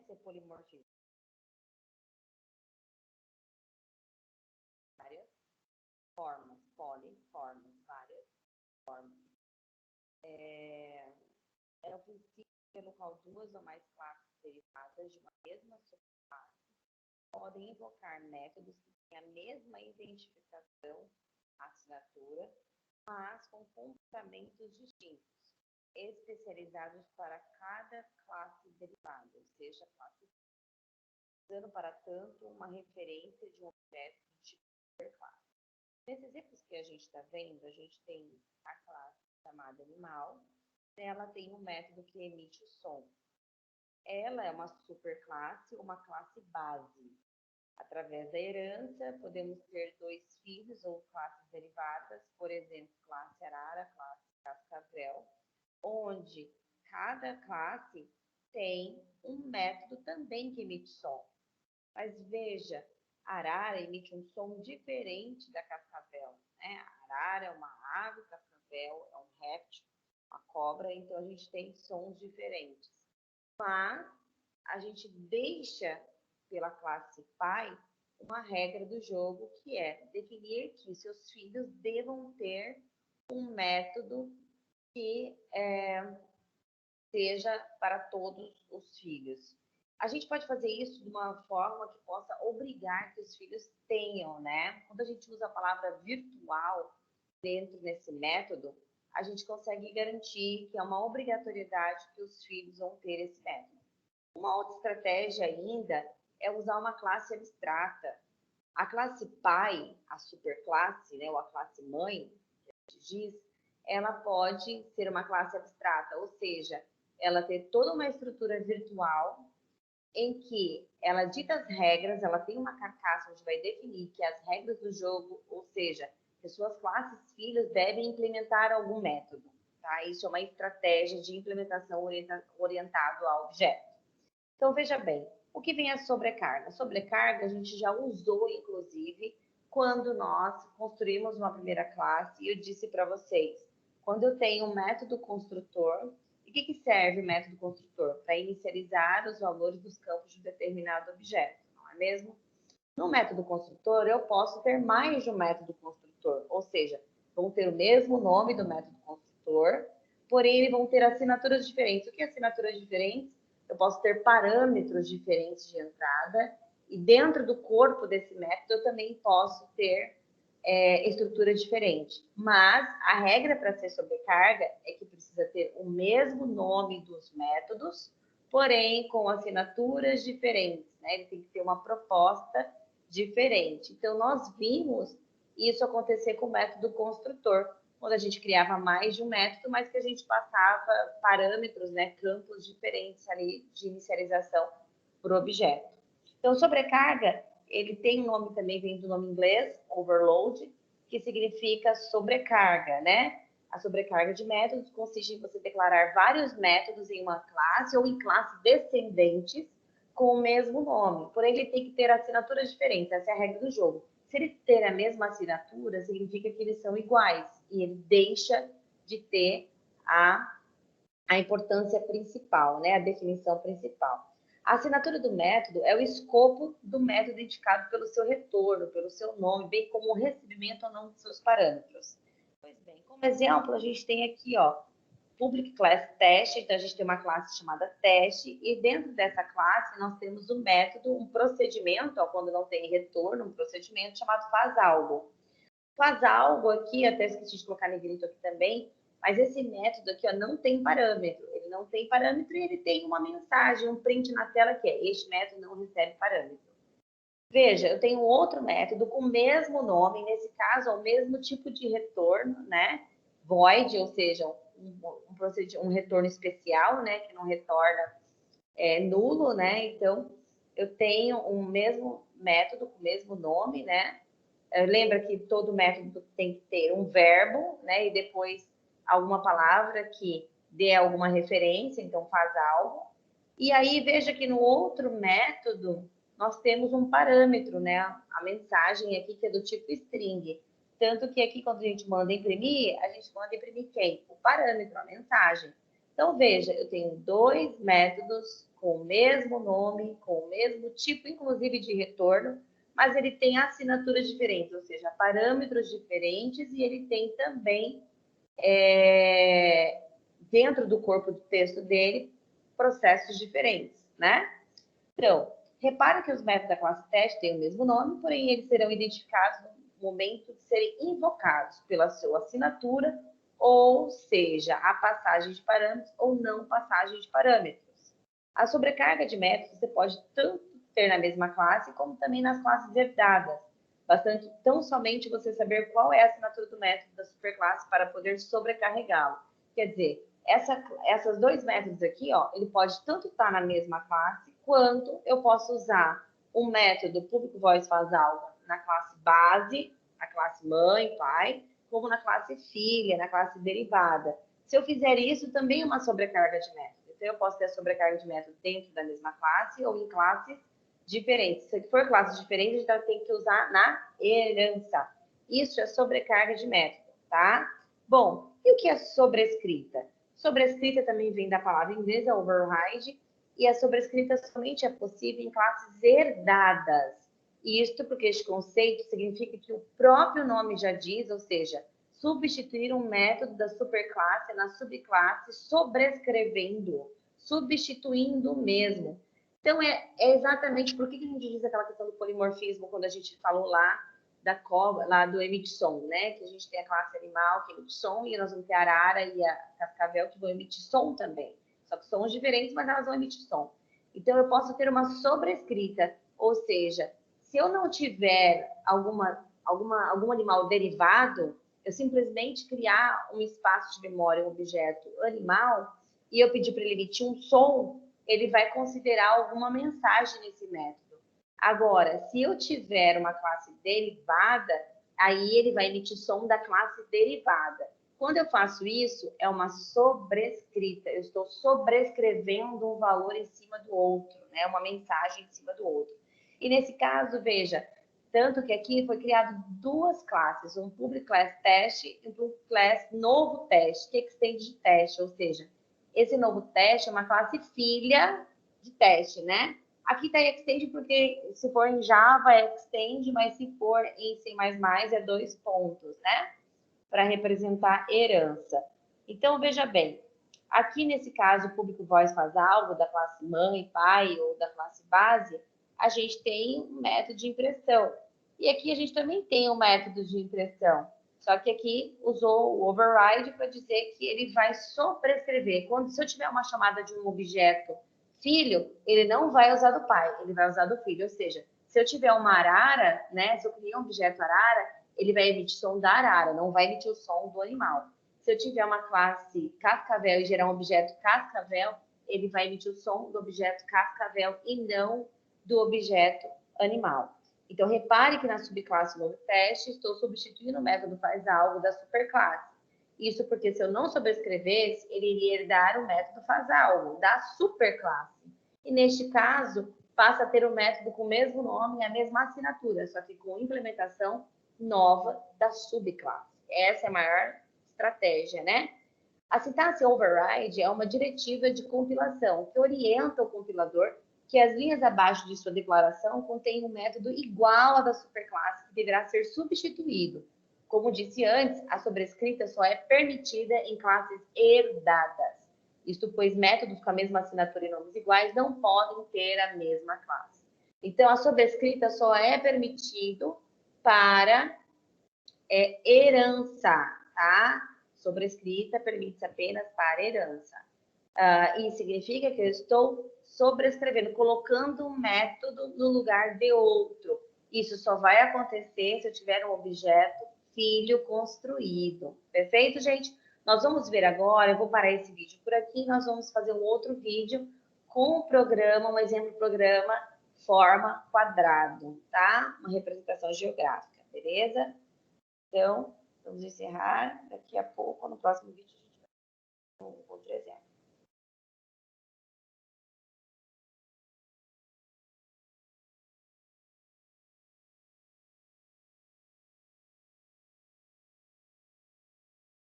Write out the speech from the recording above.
ser polimorfismo? Várias formas, poliformas, várias formas. É o princípio pelo qual duas ou mais classes derivadas de uma mesma subclasse podem invocar métodos que têm a mesma identificação, assinatura, mas com comportamentos distintos, especializados para cada classe derivada, ou seja, classe, usando para tanto uma referência de um objeto do tipo superclasse. Nesses exemplos que a gente está vendo, a gente tem a classe chamada animal, ela tem um método que emite o som. Ela é uma superclasse, uma classe base. Através da herança, podemos ter dois filhos ou classes derivadas, por exemplo, classe arara, classe cascavel, onde cada classe tem um método também que emite som. Mas veja, a arara emite um som diferente da cascavel, né? A arara é uma ave, cascavel é um réptil, uma cobra, então a gente tem sons diferentes. Mas a gente deixa pela classe pai uma regra do jogo, que é definir que seus filhos devam ter um método que seja para todos os filhos. A gente pode fazer isso de uma forma que possa obrigar que os filhos tenham, né? Quando a gente usa a palavra virtual dentro desse método, a gente consegue garantir que é uma obrigatoriedade que os filhos vão ter esse método. Uma outra estratégia ainda é usar uma classe abstrata. A classe pai, a superclasse, né, ou a classe mãe, que a gente diz, ela pode ser uma classe abstrata, ou seja, ela ter toda uma estrutura virtual em que ela dita as regras, ela tem uma carcaça onde vai definir que as regras do jogo, ou seja, que suas classes filhas devem implementar algum método. Tá? Isso é uma estratégia de implementação orientado ao objeto. Então, veja bem, o que vem a sobrecarga? A sobrecarga a gente já usou, inclusive, quando nós construímos uma primeira classe, e eu disse para vocês, quando eu tenho um método construtor, e o que serve o método construtor? Para inicializar os valores dos campos de um determinado objeto, não é mesmo? No método construtor, eu posso ter mais de um método construtor, ou seja, vão ter o mesmo nome do método construtor, porém, eles vão ter assinaturas diferentes. O que é assinaturas diferentes? Eu posso ter parâmetros diferentes de entrada, e dentro do corpo desse método, eu também posso ter estrutura diferente. Mas a regra para ser sobrecarga é que precisa ter o mesmo nome dos métodos, porém com assinaturas diferentes, né? Ele tem que ter uma proposta diferente. Então, nós vimos isso acontecer com o método construtor, quando a gente criava mais de um método, mas que a gente passava parâmetros, né, campos diferentes ali de inicialização para o objeto. Então, sobrecarga, ele tem um nome também, vem do nome inglês, overload, que significa sobrecarga, né? A sobrecarga de métodos consiste em você declarar vários métodos em uma classe ou em classes descendentes com o mesmo nome. Porém, ele tem que ter assinaturas diferentes, essa é a regra do jogo. Se ele ter a mesma assinatura, significa que eles são iguais e ele deixa de ter a importância principal, né? A definição principal. A assinatura do método é o escopo do método indicado pelo seu retorno, pelo seu nome, bem como o recebimento ou não dos seus parâmetros. Pois bem, como exemplo, a gente tem aqui, ó, Public Class Test, então a gente tem uma classe chamada teste, e dentro dessa classe nós temos um método, um procedimento, ó, quando não tem retorno, um procedimento chamado faz algo. Faz algo aqui, até esqueci de colocar negrito aqui também, mas esse método aqui, ó, não tem parâmetro. Ele não tem parâmetro e ele tem uma mensagem, um print na tela que é: este método não recebe parâmetro. Veja, eu tenho outro método com o mesmo nome, nesse caso, é o mesmo tipo de retorno, né? Void, ou seja, um retorno especial, né? Que não retorna nulo, né? Então, eu tenho um mesmo método com o mesmo nome, né? Lembra que todo método tem que ter um verbo, né? E depois alguma palavra que dê alguma referência, então faz algo. E aí, veja que no outro método, nós temos um parâmetro, né? A mensagem aqui que é do tipo string. Tanto que aqui, quando a gente manda imprimir quem? O parâmetro, a mensagem. Então, veja, eu tenho dois métodos com o mesmo nome, com o mesmo tipo, inclusive, de retorno, mas ele tem assinaturas diferentes, ou seja, parâmetros diferentes, e ele tem também, dentro do corpo do texto dele, processos diferentes, né? Então, repare que os métodos da classe teste têm o mesmo nome, porém eles serão identificados no momento de serem invocados pela sua assinatura, ou seja, a passagem de parâmetros ou não passagem de parâmetros. A sobrecarga de métodos você pode tanto ter na mesma classe, como também nas classes herdadas. Bastante tão somente você saber qual é a assinatura do método da superclasse para poder sobrecarregá-lo. Quer dizer, essas dois métodos aqui, ó, ele pode tanto estar na mesma classe, quanto eu posso usar um método público voz faz algo na classe base, na classe mãe, pai, como na classe filha, na classe derivada. Se eu fizer isso, também é uma sobrecarga de método. Então, eu posso ter a sobrecarga de método dentro da mesma classe ou em classes diferentes. Se for classes diferentes, a gente tem que usar na herança. Isso é sobrecarga de método, tá? Bom, e o que é sobrescrita? Sobrescrita também vem da palavra inglesa override, e a sobrescrita somente é possível em classes herdadas. Isto porque este conceito significa que o próprio nome já diz, ou seja, substituir um método da superclasse na subclasse, sobrescrevendo, substituindo mesmo. Então, é exatamente por que a gente diz aquela questão do polimorfismo quando a gente falou lá da cobra, lá do emite som, né? Que a gente tem a classe animal que emite som, e nós vamos ter a arara e a cascavel que vão emitir som também. Só que sons diferentes, mas elas vão emitir som. Então, eu posso ter uma sobrescrita, ou seja, se eu não tiver algum animal derivado, eu simplesmente criar um espaço de memória, um objeto animal, e eu pedir para ele emitir um som, ele vai considerar alguma mensagem nesse método. Agora, se eu tiver uma classe derivada, aí ele vai emitir som da classe derivada. Quando eu faço isso, é uma sobrescrita. Eu estou sobrescrevendo um valor em cima do outro, né? Uma mensagem em cima do outro. E nesse caso, veja, tanto que aqui foi criado duas classes, um public class teste e um public class novo teste, que extende de teste, ou seja, esse novo teste é uma classe filha de teste, né? Aqui está extend porque se for em Java é extend, mas se for em C++ é 2 pontos, né? Para representar herança. Então, veja bem, aqui nesse caso, o público voz faz algo da classe mãe, pai ou da classe base, a gente tem um método de impressão. E aqui a gente também tem um método de impressão. Só que aqui usou o override para dizer que ele vai sobrescrever. Se eu tiver uma chamada de um objeto filho, ele não vai usar do pai, ele vai usar do filho. Ou seja, se eu tiver uma arara, né? Se eu criar um objeto arara, ele vai emitir som da arara, não vai emitir o som do animal. Se eu tiver uma classe cascavel e gerar um objeto cascavel, ele vai emitir o som do objeto cascavel e não do objeto animal. Então, repare que na subclasse novo teste, estou substituindo o método faz algo da superclasse. Isso porque se eu não sobrescrevesse, ele iria herdar o método faz algo da superclasse. E neste caso, passa a ter o método com o mesmo nome e a mesma assinatura, só que com implementação nova da subclasse. Essa é a maior estratégia, né? A sintaxe override é uma diretiva de compilação que orienta o compilador que as linhas abaixo de sua declaração contêm um método igual à da superclasse que deverá ser substituído. Como disse antes, a sobrescrita só é permitida em classes herdadas. Isto pois métodos com a mesma assinatura e nomes iguais não podem ter a mesma classe. Então, a sobrescrita só é permitido para herança, tá? Sobrescrita permite-se apenas para herança. Isso significa que eu estou sobrescrevendo, colocando um método no lugar de outro. Isso só vai acontecer se eu tiver um objeto filho construído. Perfeito, gente? Nós vamos ver agora, eu vou parar esse vídeo por aqui, nós vamos fazer um outro vídeo com o programa, um exemplo programa forma quadrado, tá? Uma representação geográfica, beleza? Então, vamos encerrar. Daqui a pouco, no próximo vídeo, a gente vai ver um outro exemplo.